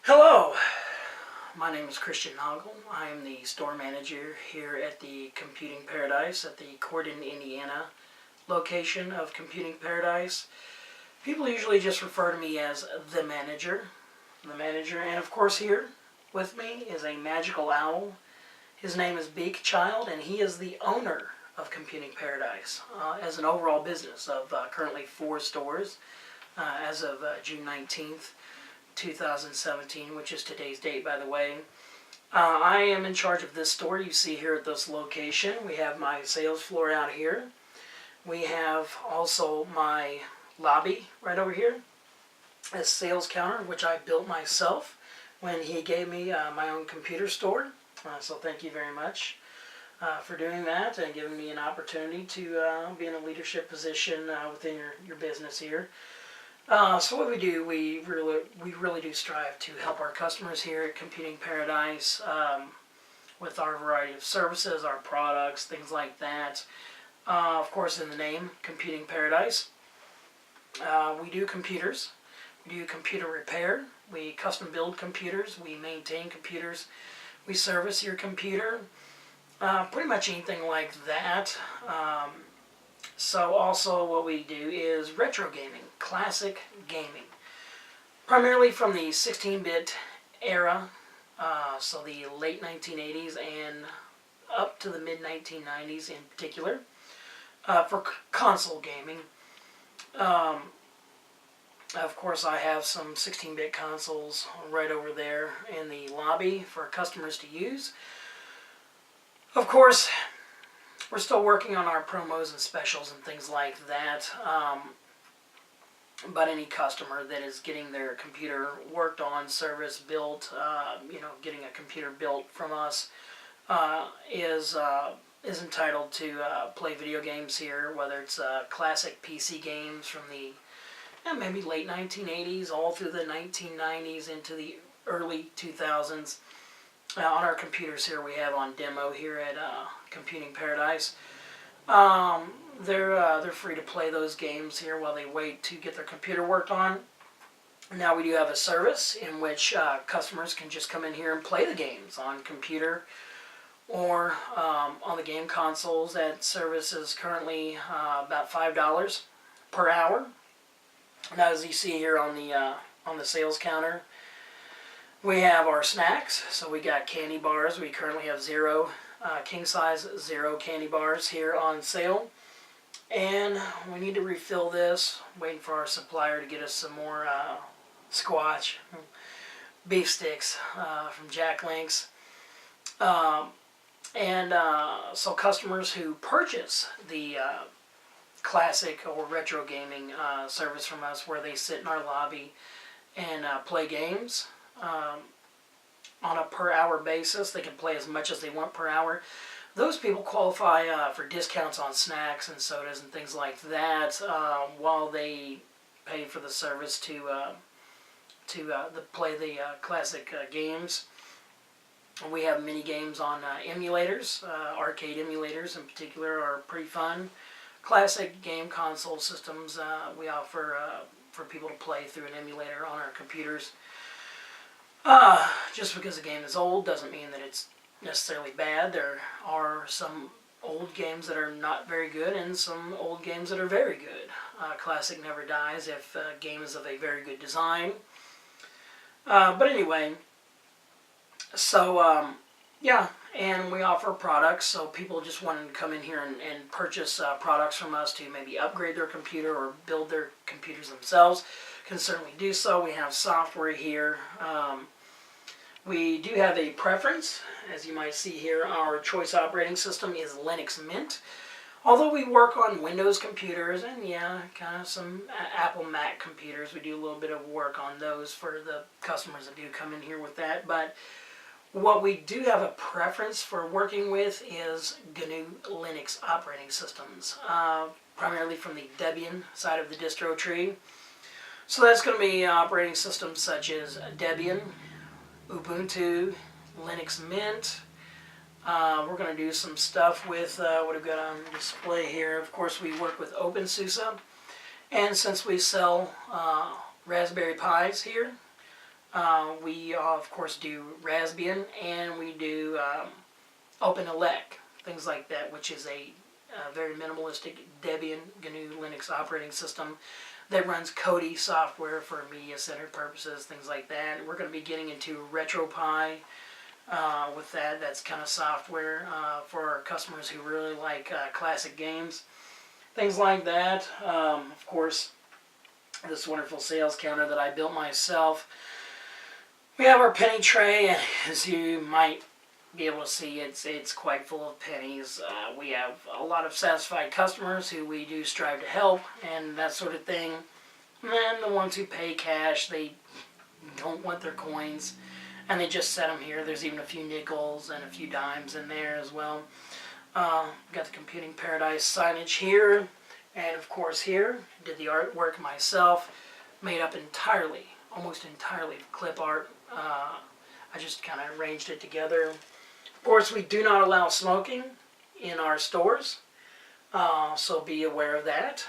Hello, my name is Kristian Naugle. I am the store manager here at the Computing Paradise at the Corden, Indiana location of Computing Paradise. People usually just refer to me as the manager. And of course here with me is a magical owl. His name is Beak Child, and he is the owner of Computing Paradise as an overall business of currently 4 stores as of June 19th. 2017, which is today's date, by the way. I am in charge of this store you see here at this location. We have my sales floor out here. We have also my lobby right over here, a sales counter, which I built myself when he gave me my own computer store. So thank you very much for doing that and giving me an opportunity to be in a leadership position within your business here. So what we do, we really do strive to help our customers here at Computing Paradise with our variety of services, our products, things like that. Of course, in the name, Computing Paradise. We do computers. We do computer repair. We custom build computers. We maintain computers. We service your computer. Pretty much anything like that. So also what we do is retro gaming, classic gaming, primarily from the 16-bit era, so the late 1980s and up to the mid-1990s in particular, for console gaming. Of course, I have some 16-bit consoles right over there in the lobby for customers to use. Of course, we're still working on our promos and specials and things like that, but any customer that is getting their computer worked on, service built, getting a computer built from us is entitled to play video games here, whether it's classic PC games from the maybe late 1980s all through the 1990s into the early 2000s. On our computers here we have on demo here at Computing Paradise. They're free to play those games here while they wait to get their computer worked on. Now we do have a service in which customers can just come in here and play the games on computer or on the game consoles. That service is currently about $5 per hour. Now, as you see here on the sales counter, we have our snacks. So we got candy bars. We currently have king size 0 candy bars here on sale. And we need to refill this. Waiting for our supplier to get us some more squash, beef sticks from Jack Link's. So customers who purchase the classic or retro gaming service from us, where they sit in our lobby and play games, on a per hour basis. They can play as much as they want per hour. Those people qualify for discounts on snacks and sodas and things like that while they pay for the service to play the classic games. We have mini games on emulators. Arcade emulators in particular are pretty fun. Classic game console systems we offer for people to play through an emulator on our computers. Just because a game is old doesn't mean that it's necessarily bad. There are some old games that are not very good and some old games that are very good. Classic never dies if a game is of a very good design. But anyway, so yeah, and we offer products, so people just want to come in here and purchase products from us to maybe upgrade their computer or build their computers themselves can certainly do so. We have software here. We do have a preference. As you might see here, our choice operating system is Linux Mint. Although we work on Windows computers and kind of some Apple Mac computers, we do a little bit of work on those for the customers that do come in here with that. But what we do have a preference for working with is GNU Linux operating systems, primarily from the Debian side of the distro tree. So that's going to be operating systems such as Debian, Ubuntu, Linux Mint. We're going to do some stuff with what I've got on display here. Of course, we work with OpenSUSE, and since we sell Raspberry Pis here, We of course do Raspbian, and we do OpenELEC, things like that, which is a very minimalistic Debian GNU Linux operating system that runs Kodi software for media center purposes, things like that. We're going to be getting into RetroPie with that. That's kind of software for our customers who really like classic games, things like that. Of course, this wonderful sales counter that I built myself. We have our penny tray, and as you might be able to see, it's quite full of pennies. We have a lot of satisfied customers who we do strive to help and that sort of thing. And then the ones who pay cash, they don't want their coins, and they just set them here. There's even a few nickels and a few dimes in there as well. Got the Computing Paradise signage here, and of course here, did the artwork myself, made up entirely, almost entirely of clip art. I just kind of arranged it together. Of course, we do not allow smoking in our stores, so be aware of that.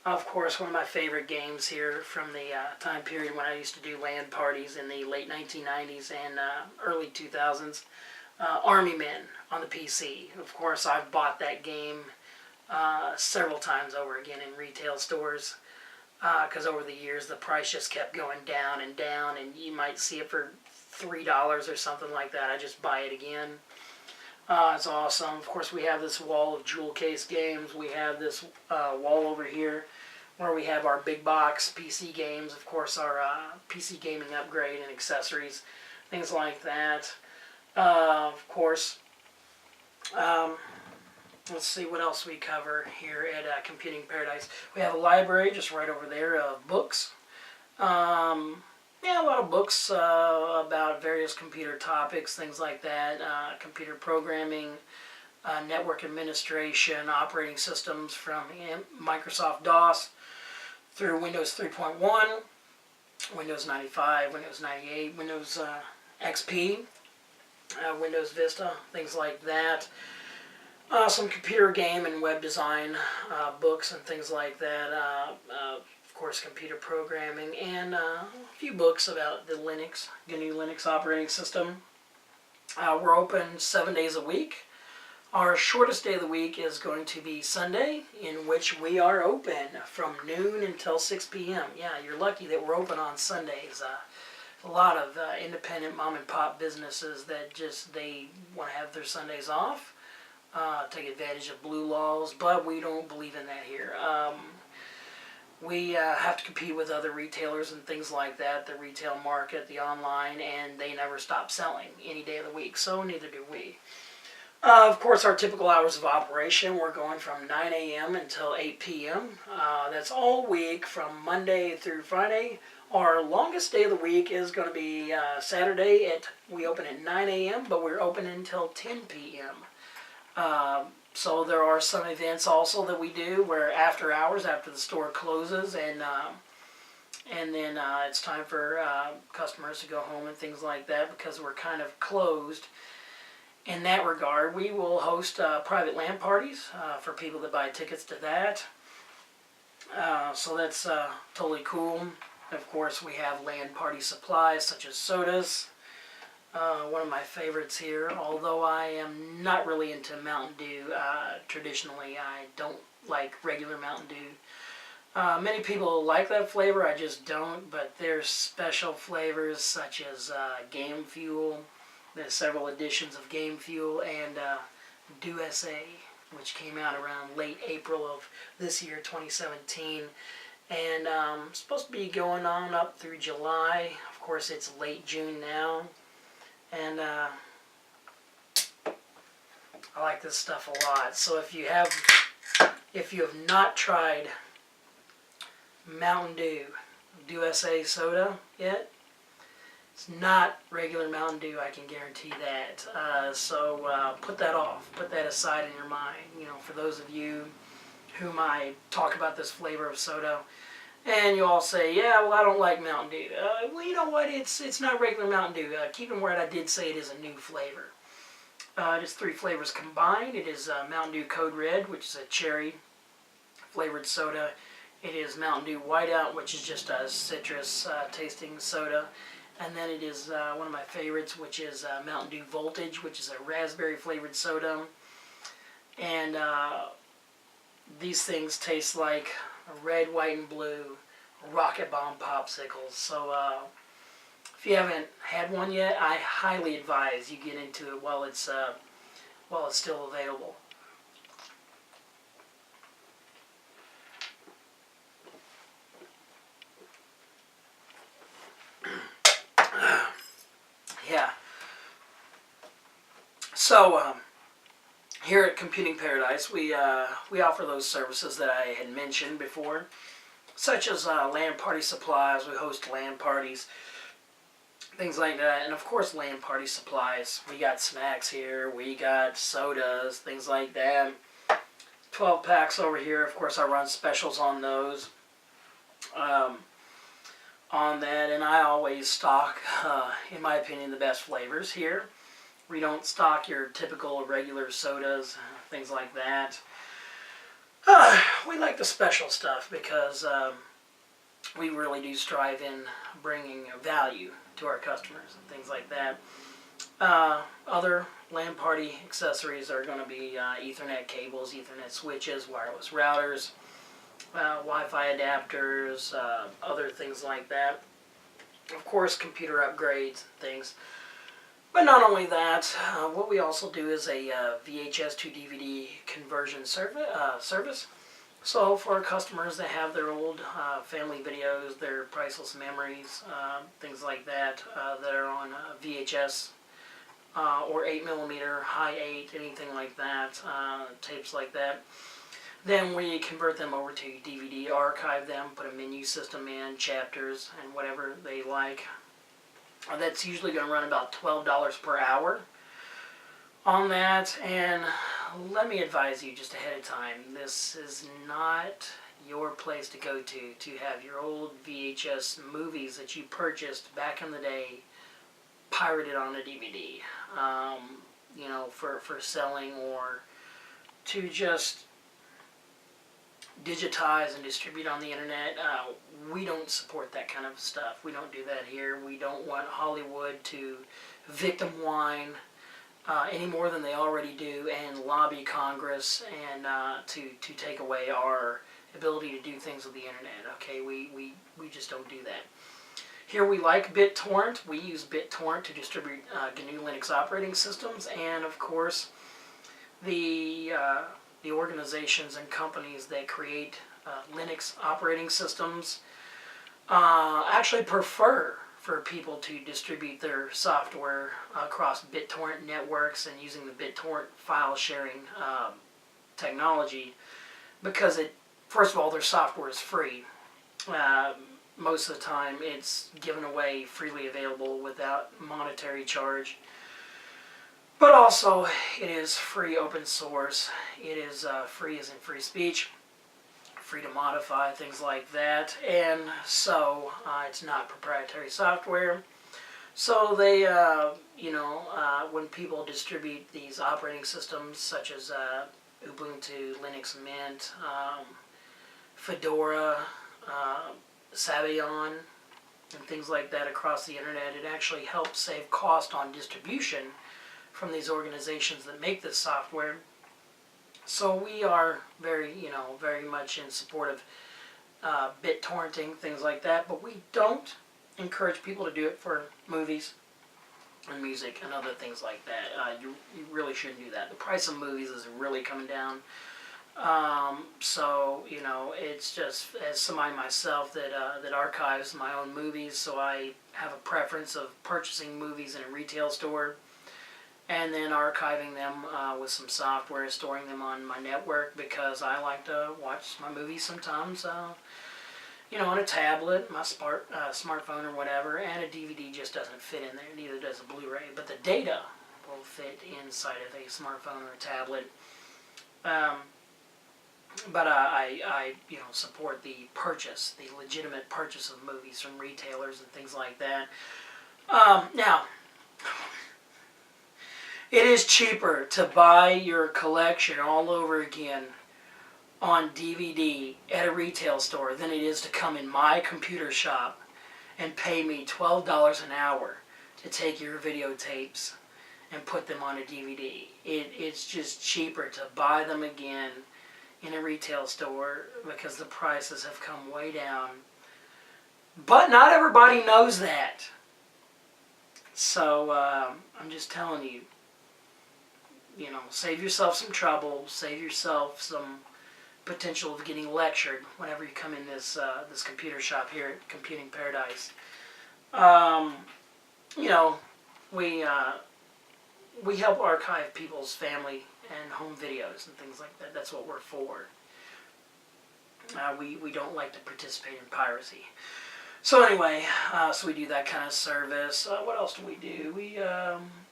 Of course, one of my favorite games here from the time period when I used to do LAN parties in the late 1990s and early 2000s, Army Men on the PC. Of course, I've bought that game several times over again in retail stores, because over the years the price just kept going down, and you might see it for $3 or something like that. I just buy it again. It's awesome. Of course, we have this wall of jewel case games. We have this wall over here where we have our big box PC games. Of course, our PC gaming upgrade and accessories, things like that. Of course, let's see what else we cover here at Computing Paradise. We have a library just right over there of books. Yeah, a lot of books about various computer topics, things like that. Computer programming, network administration, operating systems from Microsoft DOS through Windows 3.1, Windows 95, Windows 98, Windows XP, Windows Vista, things like that. Some computer game and web design books and things like that. Of course, computer programming, and a few books about the GNU Linux operating system. We're open 7 days a week. Our shortest day of the week is going to be Sunday, in which we are open from noon until 6 p.m. Yeah, you're lucky that we're open on Sundays. A lot of independent mom and pop businesses that they want to have their Sundays off, take advantage of blue laws, but we don't believe in that here. We have to compete with other retailers and things like that, the retail market, the online, and they never stop selling any day of the week, so neither do we. Of course, our typical hours of operation, we're going from 9 a.m. until 8 p.m. That's all week from Monday through Friday. Our longest day of the week is going to be Saturday. We open at 9 a.m., but we're open until 10 p.m. So there are some events also that we do where after hours, after the store closes, and then it's time for customers to go home and things like that, because we're kind of closed in that regard. We will host private LAN parties for people that buy tickets to that. So that's totally cool. Of course, we have LAN party supplies such as sodas. One of my favorites here, although I am not really into Mountain Dew. Traditionally, I don't like regular Mountain Dew. Many people like that flavor, I just don't, but there's special flavors such as Game Fuel. There's several editions of Game Fuel, and Dew SA, which came out around late April of this year, 2017. And it's supposed to be going on up through July. Of course, it's late June now. And I like this stuff a lot. So if you have not tried Mountain Dew SA soda yet, it's not regular Mountain Dew, I can guarantee that. So put that off. Put that aside in your mind. You know, for those of you whom I talk about this flavor of soda, and you all say, yeah, well, I don't like Mountain Dew. Well, you know what? It's not regular Mountain Dew. Keep in mind, I did say it is a new flavor. It is 3 flavors combined. It is Mountain Dew Code Red, which is a cherry flavored soda. It is Mountain Dew Whiteout, which is just a citrus tasting soda. And then it is one of my favorites, which is Mountain Dew Voltage, which is a raspberry flavored soda. And these things taste like a red, white, and blue Rocket Bomb popsicles. So if you haven't had one yet, I highly advise you get into it while it's still available. Yeah. So here at Computing Paradise, we offer those services that I had mentioned before, such as LAN party supplies. We host LAN parties, things like that, and of course LAN party supplies. We got snacks here, we got sodas, things like that. 12 packs over here. Of course, I run specials on those. On that, and I always stock, in my opinion, the best flavors here. We don't stock your typical regular sodas, things like that. We like the special stuff because we really do strive in bringing value to our customers and things like that. Other LAN party accessories are going to be Ethernet cables, Ethernet switches, wireless routers, Wi-Fi adapters, other things like that. Of course, computer upgrades and things. But not only that, what we also do is a VHS to DVD conversion service. So for our customers that have their old family videos, their priceless memories, things like that, that are on VHS or 8mm, high 8, anything like that, tapes like that, then we convert them over to DVD, archive them, put a menu system in, chapters, and whatever they like. That's usually going to run about $12 per hour on that. And let me advise you just ahead of time, this is not your place to go to have your old VHS movies that you purchased back in the day pirated on a DVD, you know, for selling or to just digitize and distribute on the internet. We don't support that kind of stuff. We don't do that here. We don't want Hollywood to victim whine any more than they already do and lobby Congress and to take away our ability to do things with the internet. Okay, we just don't do that. Here we like BitTorrent. We use BitTorrent to distribute GNU Linux operating systems, and of course the organizations and companies that create Linux operating systems actually prefer for people to distribute their software across BitTorrent networks and using the BitTorrent file sharing technology because first of all, their software is free. Most of the time it's given away freely available without monetary charge. But also, it is free open source. It is free as in free speech, free to modify, things like that. And so, it's not proprietary software. So they, when people distribute these operating systems, such as Ubuntu, Linux Mint, Fedora, Sabayon, and things like that across the internet, it actually helps save cost on distribution from these organizations that make this software. So we are very much in support of BitTorrenting, things like that, but we don't encourage people to do it for movies and music and other things like that. You really shouldn't do that. The price of movies is really coming down. So, it's just, as somebody myself that archives my own movies, so I have a preference of purchasing movies in a retail store and then archiving them with some software, storing them on my network, because I like to watch my movies sometimes, on a tablet, my smartphone or whatever, and a DVD just doesn't fit in there, neither does a Blu-ray, but the data will fit inside of a smartphone or a tablet. But I support the legitimate purchase of movies from retailers and things like that. Now, it is cheaper to buy your collection all over again on DVD at a retail store than it is to come in my computer shop and pay me $12 an hour to take your videotapes and put them on a DVD. It's just cheaper to buy them again in a retail store because the prices have come way down. But not everybody knows that. So I'm just telling you, save yourself some trouble, save yourself some potential of getting lectured whenever you come in this this computer shop here at Computing Paradise. We help archive people's family and home videos and things like that. That's what we're for. We don't like to participate in piracy. So anyway, so we do that kind of service. What else do we do? We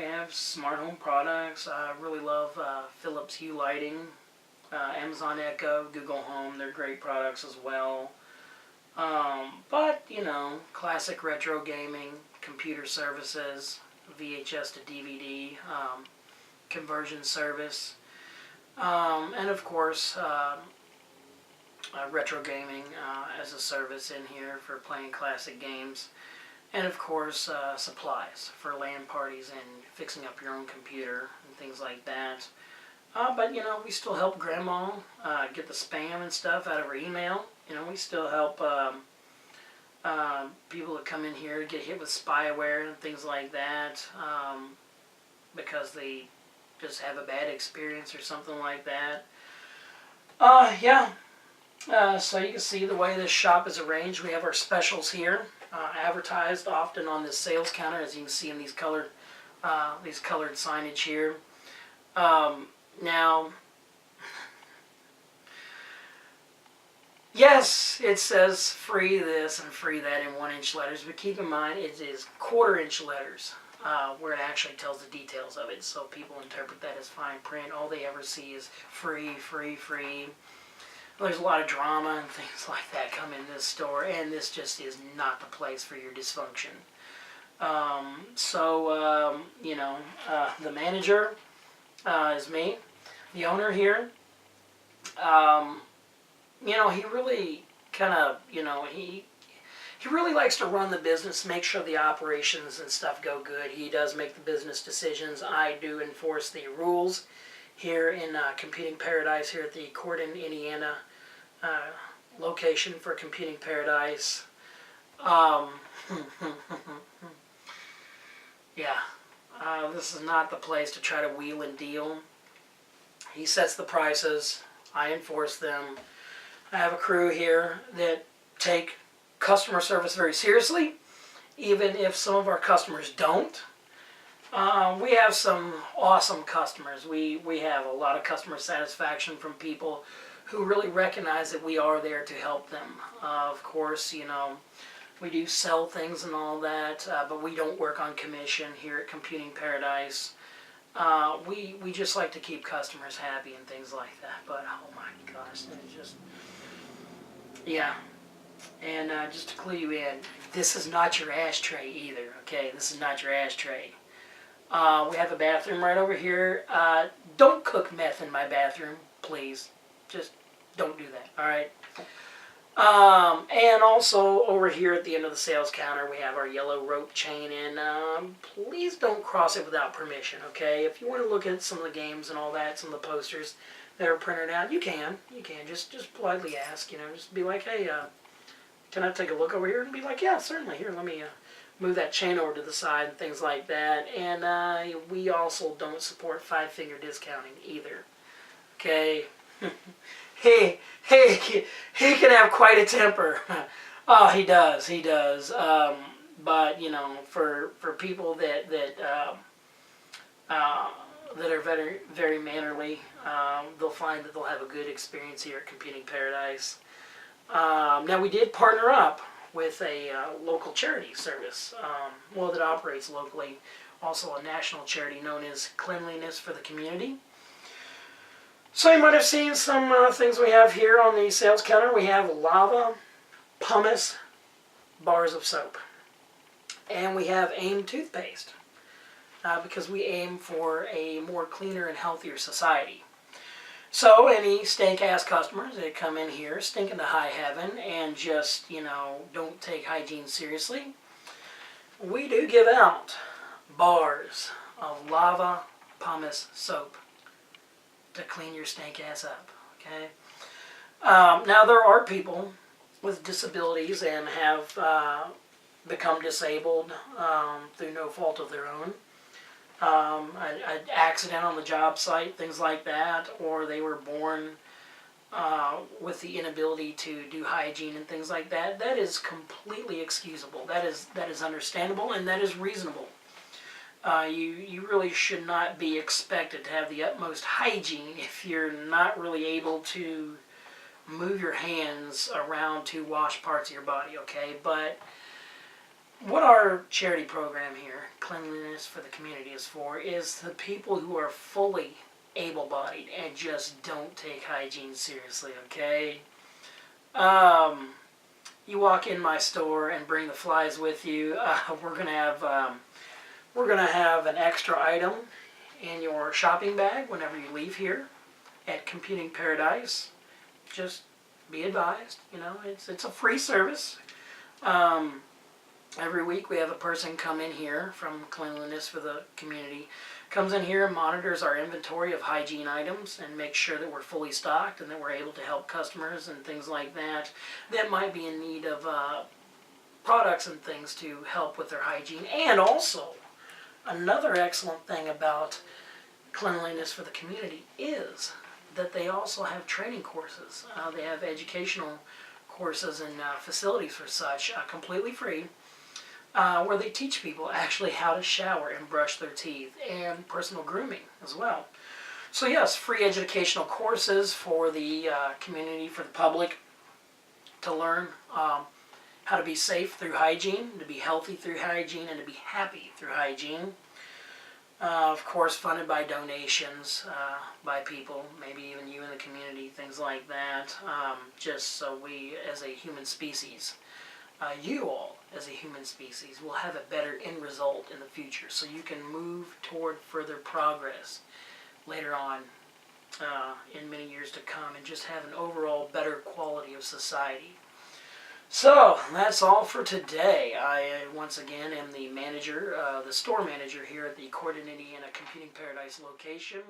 have smart home products. I really love Philips Hue lighting, Amazon Echo, Google Home. They're great products as well. But classic retro gaming, computer services, VHS to DVD, conversion service, and of course retro gaming as a service in here for playing classic games, and of course supplies for LAN parties and fixing up your own computer and things like that. But we still help grandma get the spam and stuff out of her email. We still help people that come in here get hit with spyware and things like that because they just have a bad experience or something like that. So you can see the way this shop is arranged. We have our specials here, advertised often on this sales counter, as you can see in these colored signage here. Now, yes, it says free this and free that in 1-inch letters, but keep in mind it is 1/4-inch letters where it actually tells the details of it. So people interpret that as fine print. All they ever see is free, free, free. There's a lot of drama and things like that come in this store, and this just is not the place for your dysfunction. The manager is me, the owner here. He really kind of, he really likes to run the business, make sure the operations and stuff go good. He does make the business decisions. I do enforce the rules here in Computing Paradise, here at the Corden, Indiana location for Computing Paradise. This is not the place to try to wheel and deal. He sets the prices. I enforce them. I have a crew here that take customer service very seriously, even if some of our customers don't. We have some awesome customers. We have a lot of customer satisfaction from people who really recognize that we are there to help them. Of course, we do sell things and all that, but we don't work on commission here at Computing Paradise. We just like to keep customers happy and things like that. But oh my gosh, it's just, yeah. And just to clue you in, this is not your ashtray either. Okay, this is not your ashtray. We have a bathroom right over here. Don't cook meth in my bathroom, please. Just don't do that. All right. And also over here at the end of the sales counter, we have our yellow rope chain, and please don't cross it without permission, okay? If you want to look at some of the games and all that, some of the posters that are printed out, you can. Just politely ask, just be like, hey, can I take a look over here? And be like, yeah, certainly. Here, let me move that chain over to the side and things like that. And we also don't support 5-finger discounting either, okay? He can have quite a temper. Oh, he does. But for people that are very, very mannerly, they'll find that they'll have a good experience here at Computing Paradise. Now we did partner up with a local charity service, that operates locally, also a national charity known as Cleanliness for the Community. So you might have seen some things we have here on the sales counter. We have lava, pumice, bars of soap. And we have AIM toothpaste because we aim for a more cleaner and healthier society. So any steakhouse customers that come in here stinking to high heaven and just, don't take hygiene seriously, we do give out bars of lava pumice soap to clean your stank ass up, okay? Now there are people with disabilities and have become disabled through no fault of their own. An accident on the job site, things like that, or they were born with the inability to do hygiene and things like that. That is completely excusable. That is understandable, and that is reasonable. You really should not be expected to have the utmost hygiene if you're not really able to move your hands around to wash parts of your body, okay? But what our charity program here, Cleanliness for the Community, is for is the people who are fully able-bodied and just don't take hygiene seriously, okay? You walk in my store and bring the flies with you. We're gonna have an extra item in your shopping bag whenever you leave here at Computing Paradise. Just be advised, it's a free service. Every week we have a person come in here from Cleanliness for the Community, comes in here and monitors our inventory of hygiene items and makes sure that we're fully stocked and that we're able to help customers and things like that that might be in need of products and things to help with their hygiene. And also, another excellent thing about Cleanliness for the Community is that they also have training courses. They have educational courses and facilities for such, completely free, where they teach people actually how to shower and brush their teeth and personal grooming as well. So yes, free educational courses for the community, for the public to learn how to be safe through hygiene, to be healthy through hygiene, and to be happy through hygiene. Of course, funded by donations by people, maybe even you in the community, things like that, just so we as a human species, you all as a human species, will have a better end result in the future, so you can move toward further progress later on in many years to come and just have an overall better quality of society. So, that's all for today. I, once again, am the manager, the store manager here at the Corydon, Indiana Computing Paradise location.